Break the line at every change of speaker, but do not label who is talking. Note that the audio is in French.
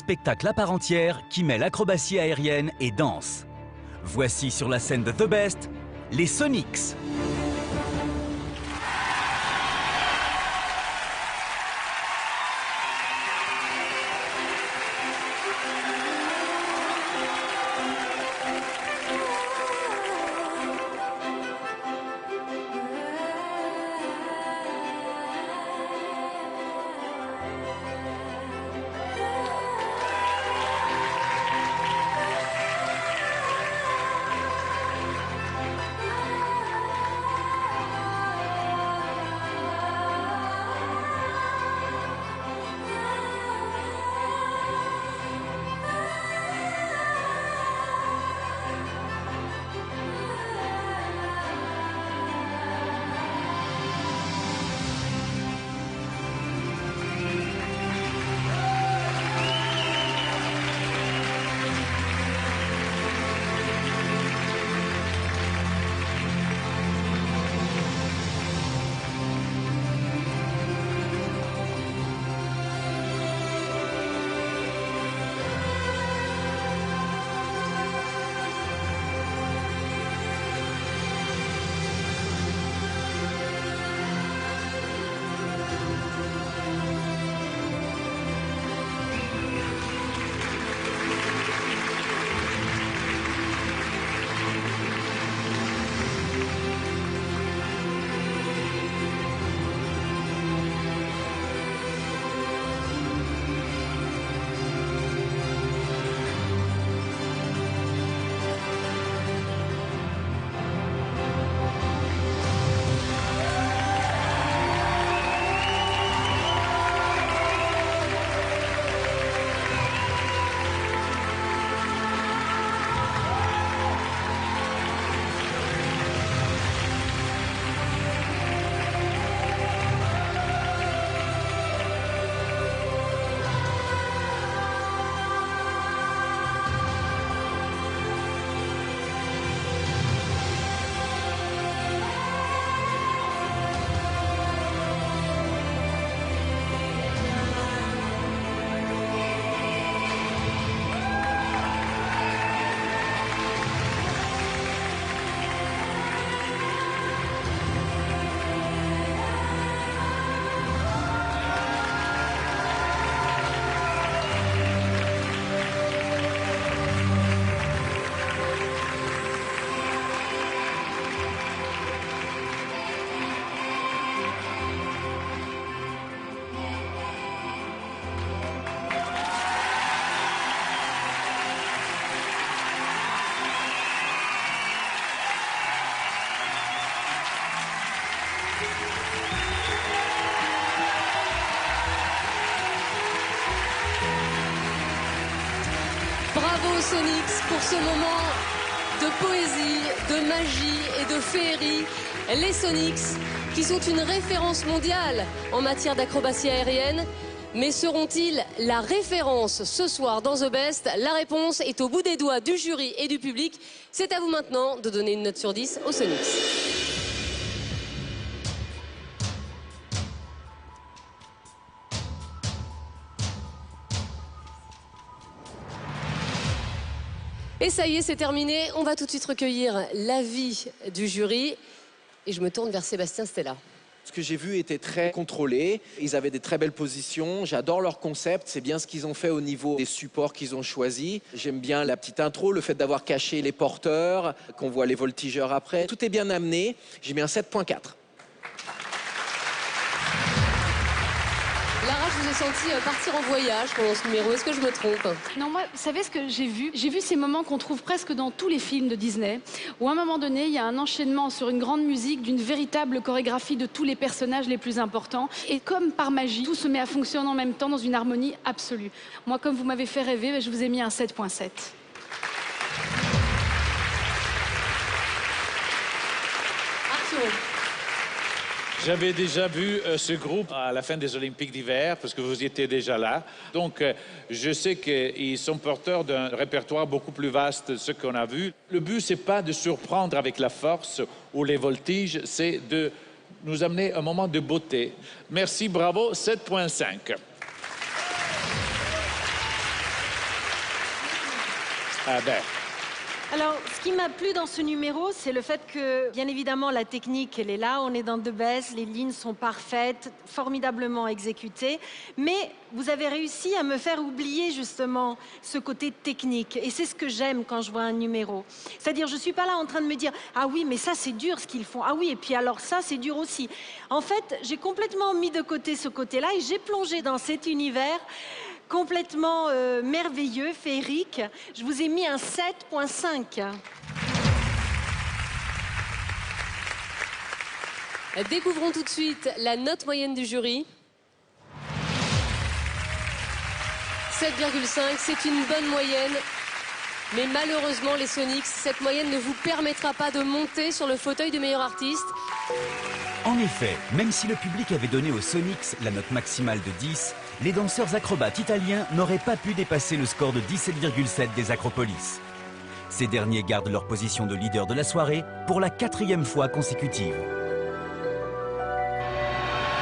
spectacle à part entière qui mêle acrobatie aérienne et danse. Voici sur la scène de The Best, les Sonics.
Bravo Sonics pour ce moment de poésie, de magie et de féerie. Les Sonics qui sont une référence mondiale en matière d'acrobatie aérienne. Mais seront-ils la référence ce soir dans The Best? La réponse est au bout des doigts du jury et du public. C'est à vous maintenant de donner une note sur 10 aux Sonics. Et ça y est, c'est terminé. On va tout de suite recueillir l'avis du jury. Et je me tourne vers Sébastien Stella.
Ce que j'ai vu était très contrôlé. Ils avaient des très belles positions. J'adore leur concept. C'est bien ce qu'ils ont fait au niveau des supports qu'ils ont choisis. J'aime bien la petite intro, le fait d'avoir caché les porteurs, qu'on voit les voltigeurs après. Tout est bien amené. J'ai mis un 7.4.
Lara, je vous ai senti partir en voyage pendant ce numéro. Est-ce que je me trompe?
Non, moi, vous savez ce que j'ai vu? J'ai vu ces moments qu'on trouve presque dans tous les films de Disney, où à un moment donné, il y a un enchaînement sur une grande musique, d'une véritable chorégraphie de tous les personnages les plus importants. Et comme par magie, tout se met à fonctionner en même temps dans une harmonie absolue. Moi, comme vous m'avez fait rêver, je vous ai mis un 7.7.
Arturo.
J'avais déjà vu ce groupe à la fin des Olympiques d'hiver, parce que vous étiez déjà là. Donc, je sais qu'ils sont porteurs d'un répertoire beaucoup plus vaste de ce qu'on a vu. Le but, c'est pas de surprendre avec la force ou les voltiges, c'est de nous amener un moment de beauté. Merci, bravo, 7.5. Ah ben,
Alors, ce qui m'a plu dans ce numéro, c'est le fait que, bien évidemment, la technique, elle est là. On est dans The Best, les lignes sont parfaites, formidablement exécutées. Mais vous avez réussi à me faire oublier, justement, ce côté technique. Et c'est ce que j'aime quand je vois un numéro. C'est-à-dire, je ne suis pas là en train de me dire « Ah oui, mais ça, c'est dur ce qu'ils font. Ah oui, et puis alors ça, c'est dur aussi. » En fait, j'ai complètement mis de côté ce côté-là et j'ai plongé dans cet univers complètement merveilleux, féerique. Je vous ai mis un 7,5.
Découvrons tout de suite la note moyenne du jury. 7,5, c'est une bonne moyenne. Mais malheureusement, les Sonics, cette moyenne ne vous permettra pas de monter sur le fauteuil du meilleur artiste.
En effet, même si le public avait donné aux Sonics la note maximale de 10, les danseurs acrobates italiens n'auraient pas pu dépasser le score de 17,7 des Acropolis. Ces derniers gardent leur position de leader de la soirée pour la 4e fois consécutive.